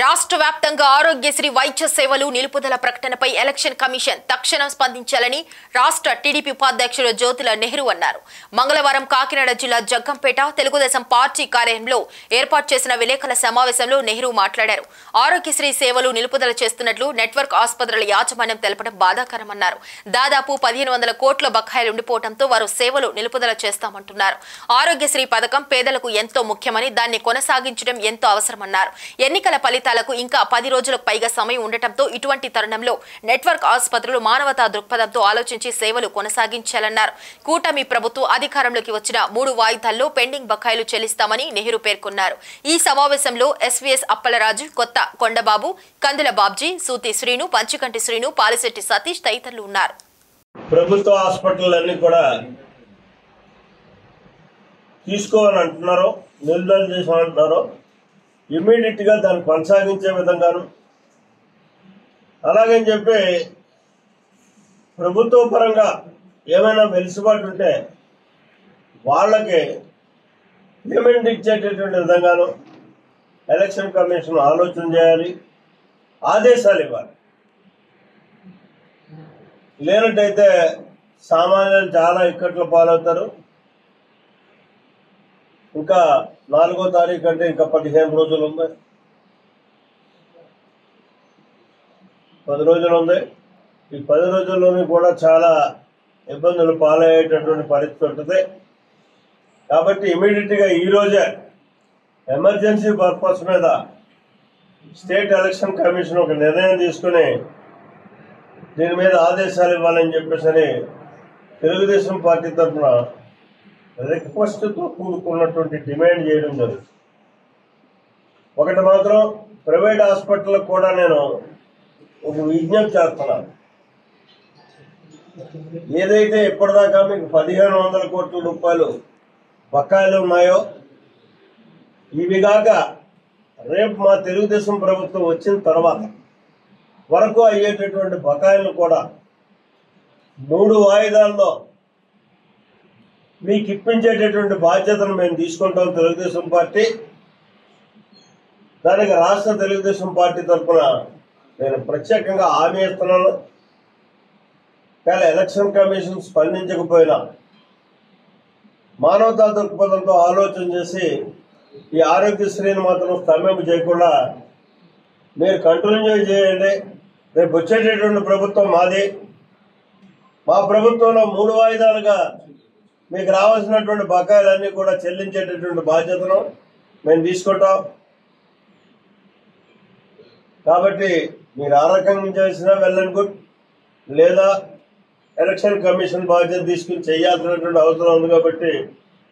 రాష్ట్ర వ్యాప్తంగా ఆరోగ్యశ్రీ వైద్య సేవలు నిలుపుదల ప్రకటనపై ఎలక్షన్ కమిషన్ తక్షణం స్పందించాలని రాష్ట్ర టీడీపీ ఉపాధ్యక్షుడు జ్యోతుల నెహ్రూ అన్నారు. మంగళవారం కాకినాడ జిల్లా జగ్గంపేట తెలుగుదేశం పార్టీ కార్యాలయంలో ఏర్పాటు చేసిన విలేకరుల సమావేశంలో నెహ్రూ మాట్లాడారు. ఆరోగ్యశ్రీ సేవలు నిలుపుదల చేస్తున్నట్లు నెట్వర్క్ ఆసుపత్రుల యాజమాన్యం తెలపడం బాధాకరమన్నారు. దాదాపు 1500 కోట్ల బకాయిలు ఉండిపోవడంతో వారు సేవలు నిలుపుదల చేస్తామంటున్నారు. ఆరోగ్యశ్రీ పథకం పేదలకు ఎంతో ముఖ్యమని దాన్ని కొనసాగించడం ఎంతో అవసరమన్నారు. ఎన్నికల ఫలితాలకు ఇంకా 10 రోజులకు పైగా సమయం ఉండటంతో ఇటువంటి తరుణంలో నెట్వర్క్ ఆసుపత్రులు మానవతా దృక్పథంతో ఆలోచించి సేవలు కొనసాగించాలన్నారు. కూటమి ప్రభుత్వం అధికారంలోకి వచ్చిన 3 వాయిదాల్లో పెండింగ్ బకాయిలు చెల్లిస్తామని నెహ్రూ పేర్కొన్నారు. ఈ సమావేశంలో ఎస్వీఎస్ అప్పలరాజు, కొత్త కొండబాబు, కందుల బాబ్జీ, సూతి శ్రీను, పంచకంటి శ్రీను, పాలిశెట్టి సతీష్ తదితరులు ఉన్నారు. ప్రభుత్వ హాస్పిటల్ కూడా తీసుకోవాలని అంటున్నారు, నిలుదల చేసామంటున్నారు. ఇమ్మీడియట్ గా దాన్ని కొనసాగించే విధంగాను అలాగని చెప్పి ప్రభుత్వ పరంగా ఏమైనా వెలుసుబాటు ఉంటే వాళ్ళకి పేమెంట్ ఇచ్చేటటువంటి విధంగాను ఎలక్షన్ కమిషన్ ఆలోచన చేయాలి, ఆదేశాలు ఇవ్వాలి. లేనట్టయితే సామాన్యులు చాలా ఇక్కట్ల పాలవుతారు. ఇంకా 4వ తారీఖు అంటే ఇంకా 15 రోజులు ఉంది, 10 రోజులు ఉంది. ఈ 10 రోజుల్లోని కూడా చాలా ఇబ్బందులు పాలయ్యేటటువంటి పరిస్థితి ఉంటుంది. కాబట్టి ఇమీడియట్ గా ఈ రోజే ఎమర్జెన్సీ పర్పస్ మీద స్టేట్ ఎలక్షన్ కమిషన్ ఒక నిర్ణయం తీసుకుని దీని మీద ఆదేశాలు ఇవ్వాలని చెప్పేసి తెలుగుదేశం పార్టీ తరఫున రిక్వెస్ట్ తో కూడుకున్నటువంటి డిమాండ్ చేయడం జరుగుతుంది. ఒకటి మాత్రం ప్రైవేట్ హాస్పిటల్ కూడా నేను ఒక విజ్ఞప్తి చేస్తున్నాను. ఏదైతే ఇప్పటిదాకా మీకు 1500 కోట్ల రూపాయలు బకాయిలు ఉన్నాయో ఇవి కాక రేపు మా తెలుగుదేశం ప్రభుత్వం వచ్చిన తర్వాత వరకు అయ్యేటటువంటి బకాయిలను కూడా 3 వాయిదాల్లో మీకు ఇప్పించేటటువంటి బాధ్యతను మేము తీసుకుంటాం తెలుగుదేశం పార్టీ. దానికి రాష్ట్ర తెలుగుదేశం పార్టీ తరఫున నేను ప్రత్యేకంగా హామీ ఇస్తున్నాను. కానీ ఎలక్షన్ కమిషన్ స్పందించకపోయినా మానవతా దృక్పథంతో ఆలోచన చేసి ఈ ఆరోగ్యశ్రీని మాత్రం స్తంభింపు చేయకుండా మీరు కంటిన్యూ చేయండి. రేపు వచ్చేటటువంటి ప్రభుత్వం మాది. మా ప్రభుత్వంలో 3 వాయిదాలుగా మీకు రావాల్సినటువంటి బకాయిలన్నీ కూడా చెల్లించేటటువంటి బాధ్యతను మేము తీసుకుంటాం. కాబట్టి మీరు ఆ రకంగా చేసినా వెళ్ళండి గుడ్, లేదా ఎలక్షన్ కమిషన్ బాధ్యత తీసుకుని చేయాల్సినటువంటి అవసరం ఉంది. కాబట్టి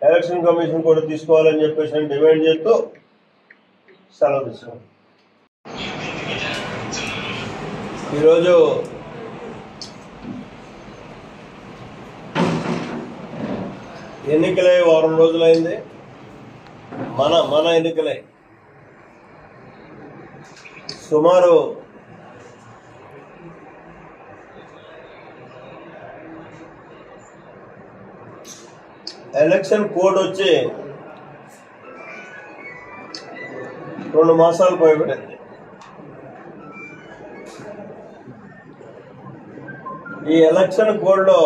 ఎలక్షన్ కమిషన్ కూడా తీసుకోవాలని చెప్పేసి డిమాండ్ చేస్తూ సెలవు తీసుకున్నాం. ఈరోజు ఎన్నికలై 1 వారం రోజులైంది. మన ఎన్నికలై సుమారు ఎలక్షన్ కోడ్ వచ్చి 2 మాసాలు పైబడింది. ఈ ఎలక్షన్ కోడ్లో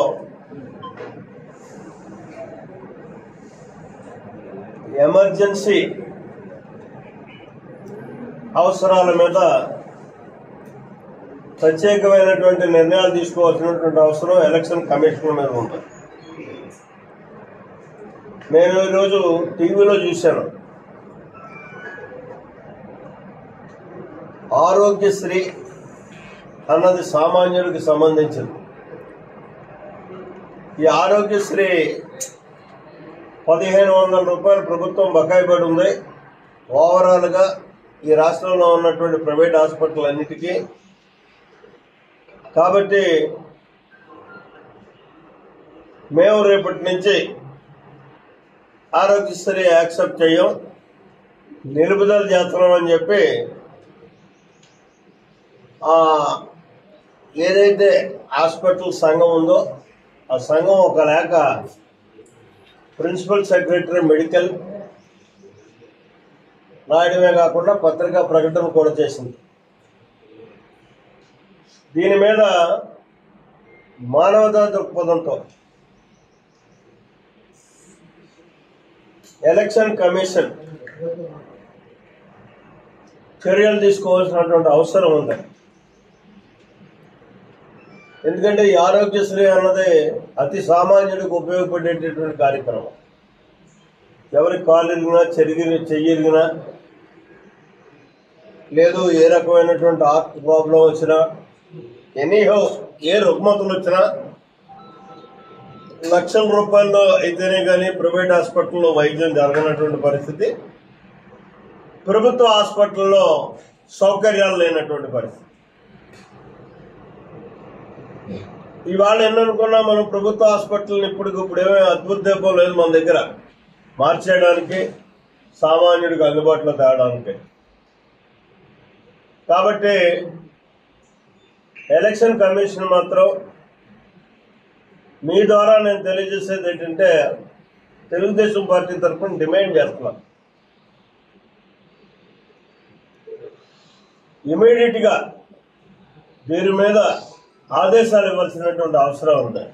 ఎమర్జెన్సీ అవసరాల మీద ప్రత్యేకమైనటువంటి నిర్ణయాలు తీసుకోవాల్సినటువంటి అవసరం ఎలక్షన్ కమిషన్ మీద ఉంటుంది. నేను ఈరోజు టీవీలో చూశాను, ఆరోగ్యశ్రీ అన్నది సామాన్యుడికి సంబంధించింది. ఈ ఆరోగ్యశ్రీ 1500 రూపాయలు ప్రభుత్వం బకాయి పడి ఉంది ఓవరాల్ గా ఈ రాష్ట్రంలో ఉన్నటువంటి ప్రైవేట్ హాస్పిటల్ అన్నిటికీ. కాబట్టి మేము రేపటి నుంచి ఆరోగ్యశ్రీ యాక్సెప్ట్ చేయం, నిలుపుదల చేస్తున్నామని చెప్పి ఏదైతే హాస్పిటల్ సంఘం ఉందో ఆ సంఘం ఒక లేఖ ప్రిన్సిపల్ సెక్రటరీ మెడికల్ రాయడమే కాకుండా పత్రికా ప్రకటన కూడా చేసింది. దీని మీద మానవతా దృక్పథంతో ఎలక్షన్ కమిషన్ చర్యలు తీసుకోవాల్సినటువంటి అవసరం ఉంది. ఎందుకంటే ఈ ఆరోగ్యశ్రీ అన్నది అతి సామాన్యుడికి ఉపయోగపడేటటువంటి కార్యక్రమం. ఎవరికి కాలు ఇరిగినా చెయ్యిరిగినా లేదు ఏ రకమైనటువంటి హార్ట్ ప్రాబ్లం వచ్చినా ఎనీహో ఏ రుగ్మతలు వచ్చినా లక్షల రూపాయల్లో అయితేనే కానీ ప్రైవేట్ హాస్పిటల్లో వైద్యం జరగనటువంటి పరిస్థితి, ప్రభుత్వ హాస్పిటల్లో సౌకర్యాలు లేనటువంటి పరిస్థితి. ఇవాళ ఎన్ననుకున్నా మనం ప్రభుత్వ హాస్పిటల్ని ఇప్పటికిప్పుడు ఏమీ అద్భుత దీపం లేదు మన దగ్గర మార్చేయడానికి, సామాన్యుడికి అందుబాటులో తేవడానికి. కాబట్టి ఎలక్షన్ కమిషన్ మాత్రం మీ ద్వారా నేను తెలియజేసేది ఏంటంటే తెలుగుదేశం పార్టీ తరఫున డిమాండ్ చేస్తున్నాను, ఇమీడియట్గా దీని మీద ఆదేశాలు ఇవ్వాల్సినటువంటి అవసరం ఉంది.